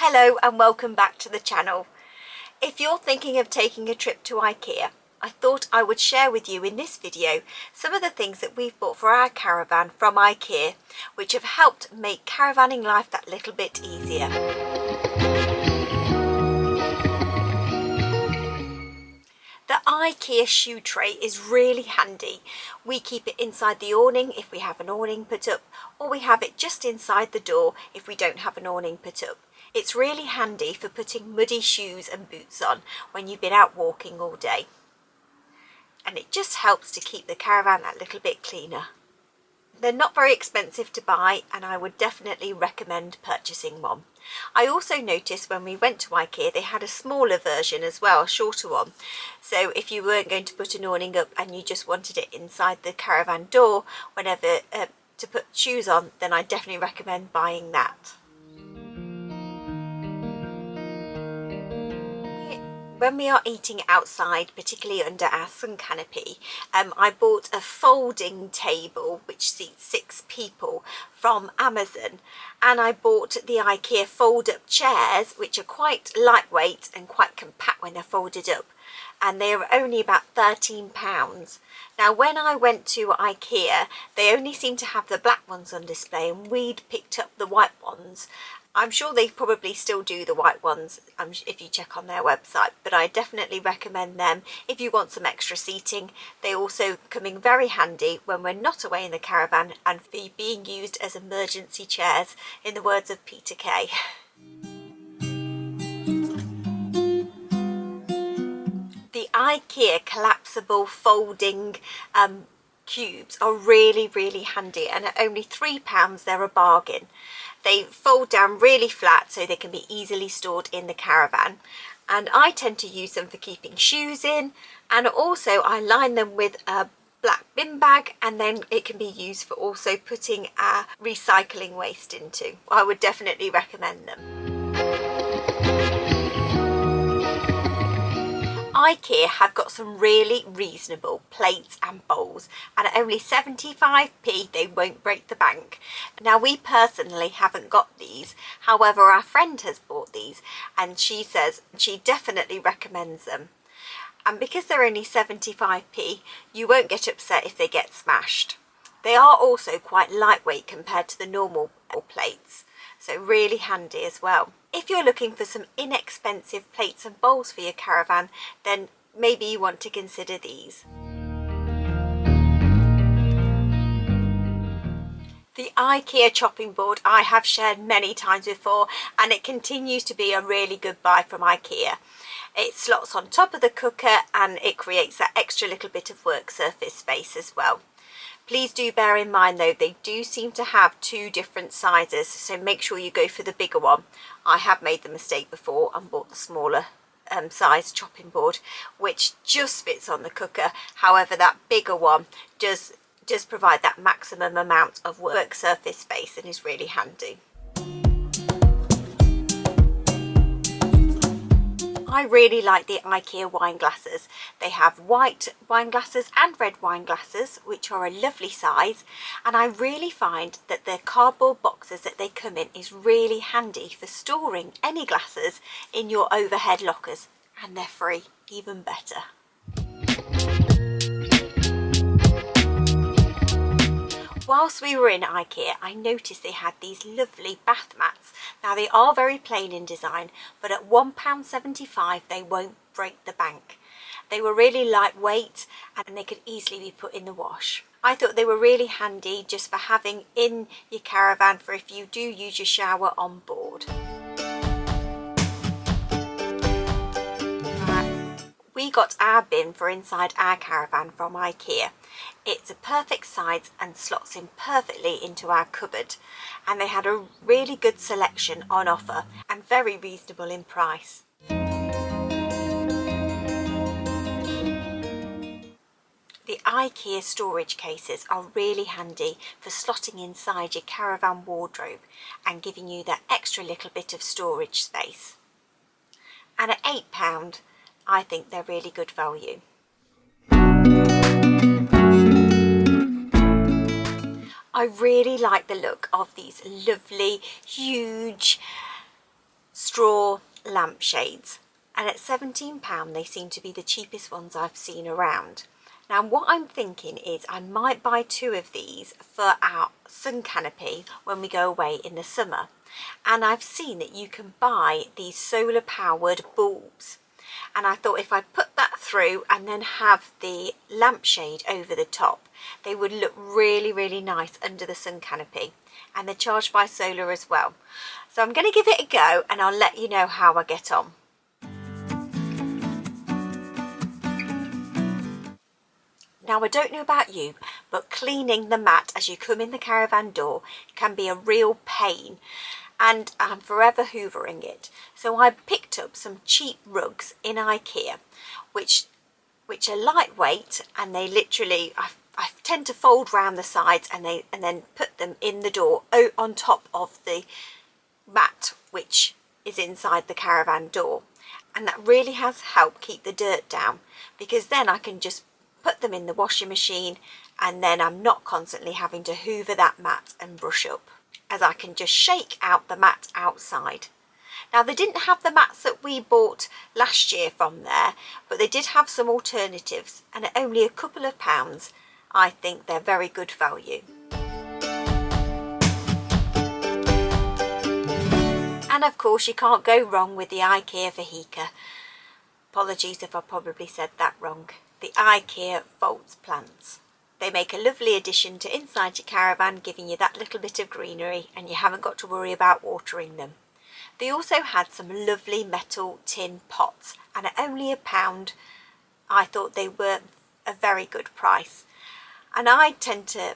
Hello and welcome back to the channel. If you're thinking of taking a trip to IKEA, I thought I would share with you in this video some of the things that we've bought for our caravan from IKEA, which have helped make caravanning life that little bit easier. The IKEA shoe tray is really handy. We keep it inside the awning if we have an awning put up, or we have it just inside the door if we don't have an awning put up. It's really handy for putting muddy shoes and boots on when you've been out walking all day. And it just helps to keep the caravan that little bit cleaner. They're not very expensive to buy, and I would definitely recommend purchasing one. I also noticed when we went to IKEA they had a smaller version as well, a shorter one. So if you weren't going to put an awning up and you just wanted it inside the caravan door whenever to put shoes on, then I definitely recommend buying that. When we are eating outside, particularly under our sun canopy, I bought a folding table which seats 6 people from Amazon, and I bought the IKEA fold-up chairs, which are quite lightweight and quite compact when they're folded up, and they are only about £13. Now when I went to IKEA they only seemed to have the black ones on display, and we'd picked up the white ones. I'm sure they probably still do the white ones if you check on their website, but I definitely recommend them if you want some extra seating. They also come in very handy when we're not away in the caravan and for being used as emergency chairs, in the words of Peter Kay. The IKEA collapsible folding cubes are really handy, and at only £3 they're a bargain. They fold down really flat so they can be easily stored in the caravan, and I tend to use them for keeping shoes in, and also I line them with a black bin bag, and then it can be used for also putting our recycling waste into. I would definitely recommend them. IKEA have got some really reasonable plates and bowls, and at only 75p they won't break the bank. Now we personally haven't got these, however our friend has bought these and she says she definitely recommends them. And because they're only 75p, you won't get upset if they get smashed. They are also quite lightweight compared to the normal plates, so really handy as well. If you're looking for some inexpensive plates and bowls for your caravan, then maybe you want to consider these. The IKEA chopping board I have shared many times before, and it continues to be a really good buy from IKEA. It slots on top of the cooker and it creates that extra little bit of work surface space as well. Please do bear in mind though, they do seem to have 2 different sizes, so make sure you go for the bigger one. I have made the mistake before and bought the smaller size chopping board, which just fits on the cooker. However, that bigger one does provide that maximum amount of work surface space and is really handy. I really like the IKEA wine glasses. They have white wine glasses and red wine glasses, which are a lovely size, and I really find that the cardboard boxes that they come in is really handy for storing any glasses in your overhead lockers, and they're free, even better. Whilst we were in IKEA, I noticed they had these lovely bath mats. Now they are very plain in design, but at £1.75 they won't break the bank. They were really lightweight and they could easily be put in the wash. I thought they were really handy just for having in your caravan for if you do use your shower on board. We got our bin for inside our caravan from IKEA. It's a perfect size and slots in perfectly into our cupboard, and they had a really good selection on offer and very reasonable in price. The IKEA storage cases are really handy for slotting inside your caravan wardrobe and giving you that extra little bit of storage space. And at £8, I think they're really good value. I really like the look of these lovely, huge straw lampshades, and at £17 they seem to be the cheapest ones I've seen around. Now what I'm thinking is I might buy 2 of these for our sun canopy when we go away in the summer. And I've seen that you can buy these solar powered bulbs. And I thought if I put that through and then have the lampshade over the top, they would look really, really nice under the sun canopy. And they're charged by solar as well. So I'm going to give it a go and I'll let you know how I get on. Now I don't know about you, but cleaning the mat as you come in the caravan door can be a real pain, and I'm forever hoovering it. So I picked up some cheap rugs in IKEA, which are lightweight, and they literally, I tend to fold round the sides and then put them in the door on top of the mat which is inside the caravan door, and that really has helped keep the dirt down, because then I can just put them in the washing machine and then I'm not constantly having to hoover that mat and brush up, as I can just shake out the mat outside. Now they didn't have the mats that we bought last year from there, but they did have some alternatives, and at only a couple of pounds I think they're very good value. And of course you can't go wrong with the IKEA Vehica. Apologies if I probably said that wrong. The IKEA Vault plants. They make a lovely addition to inside your caravan, giving you that little bit of greenery, and you haven't got to worry about watering them. They also had some lovely metal tin pots, and at only £1 I thought they were a very good price. And I tend to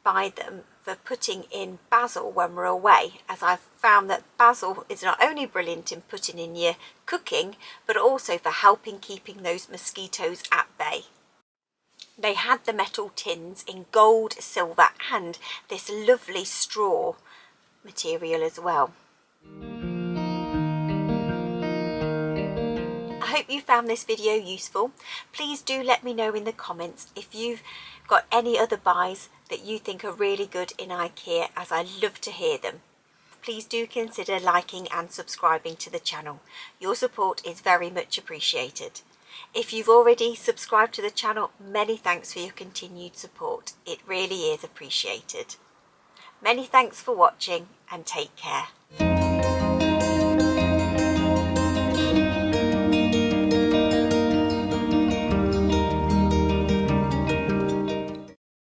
buy them for putting in basil when we're away, as I've found that basil is not only brilliant in putting in your cooking, but also for helping keeping those mosquitoes at bay. They had the metal tins in gold, silver and this lovely straw material as well. I hope you found this video useful. Please do let me know in the comments if you've got any other buys that you think are really good in IKEA, as I love to hear them. Please do consider liking and subscribing to the channel. Your support is very much appreciated. If you've already subscribed to the channel, many thanks for your continued support. It really is appreciated. Many thanks for watching and take care.